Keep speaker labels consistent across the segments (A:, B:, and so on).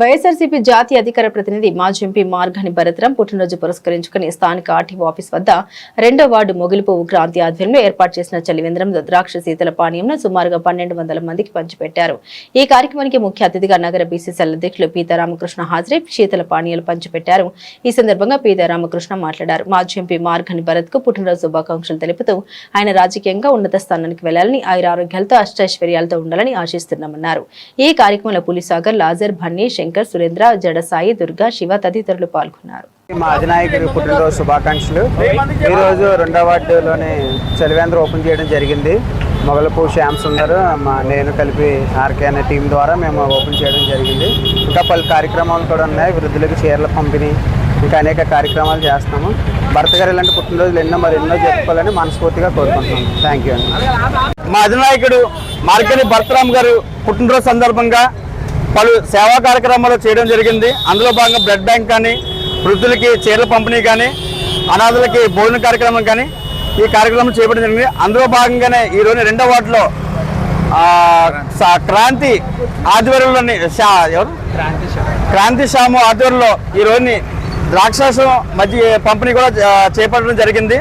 A: వైఎస్ఆర్సీపీ జాతీయ అధికార ప్రతినిధి మాజీ ఎంపీ మార్గాని భరత్రాం పుట్టినరోజు పురస్కరించుకుని స్థానిక ఆర్టీఓ ఆఫీస్ వద్ద 2వ వార్డు మొగిలిపువ్వు క్రాంతి ఆధ్వర్యంలో ఏర్పాటు చేసిన చలివేంద్రం ద్రాక్ష శీతల పానీయంను సుమారుగా 1200 మందికి పంచిపెట్టారు. ఈ కార్యక్రమానికి ముఖ్య అతిథిగా నగర బీసీసీఎల్ అధ్యక్షులు పీతా రామకృష్ణ హాజరై శీతల పానీయాలు పంచిపెట్టారు. ఈ సందర్భంగా పీతా రామకృష్ణ మాట్లాడారు. మాజీ ఎంపీ మార్గాని భరత్ కు పుట్టినరోజు శుభాకాంక్షలు తెలుపుతూ ఆయన రాజకీయంగా ఉన్నత స్థానానికి వెళ్లాలని, ఆయురారోగ్యాలతో అష్టైశ్వర్యాలతో ఉండాలని ఆశిస్తున్నామన్నారు. ఈ కార్యక్రమంలో పులిసాగర్, లాజర్, భన్నీ, శంకర్, సురేంద్ర, జడసాయి, దుర్గా, శివ తదితరులు పాల్గొన్నారు.
B: మా అధినాయకుడి పుట్టినరోజు శుభాకాంక్షలు. ఈరోజు 2వ వార్డులోని చలివేంద్రం ఓపెన్ చేయడం జరిగింది. మొగలపువ్వు శ్యామ్ సుందర్, నేను కలిపి ఆర్కే అనే టీం ద్వారా మేము ఓపెన్ చేయడం జరిగింది. ఇంకా పలు కార్యక్రమాలు కూడా ఉన్నాయి. వృద్ధులకు చీరల పంపిణీ, ఇంకా అనేక కార్యక్రమాలు చేస్తాము. భర్త గారు ఇలాంటి పుట్టినరోజులు ఎన్నో జరుపుకోవాలని మనస్ఫూర్తిగా కోరుకుంటున్నాం. థ్యాంక్ యూ అండి.
C: మా అధినాయకుడు మార్గాని భరత్రాం గారు పుట్టినరోజు సందర్భంగా పలు సేవా కార్యక్రమాలు చేయడం జరిగింది. అందులో భాగంగా బ్లడ్ బ్యాంక్ కానీ, వృద్ధులకి చీరల పంపిణీ కానీ, అనాథులకి భోజన కార్యక్రమం కానీ ఈ కార్యక్రమం చేపట్టడం జరిగింది. అందులో భాగంగానే ఈరోజు 2వ వార్డులో క్రాంతి ఆధ్వర్యంలోని క్రాంతి శ్యాము ఆధ్వర్యంలో ఈరోజు ద్రాక్షాసం మధ్య పంపిణీ కూడా చేపట్టడం జరిగింది.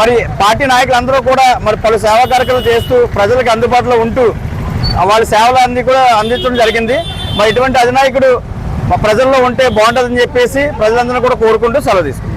C: మరి పార్టీ నాయకులందరూ కూడా మరి పలు సేవా కార్యక్రమాలు చేస్తూ ప్రజలకు అందుబాటులో ఉంటూ వాళ్ళ సేవలన్నీ కూడా అందించడం జరిగింది. మరి ఇటువంటి అధినాయకుడు ప్రజల్లో ఉంటే బాగుంటుందని చెప్పేసి ప్రజలందరూ కూడా కోరుకుంటూ సెలవు తీసుకుంటారు.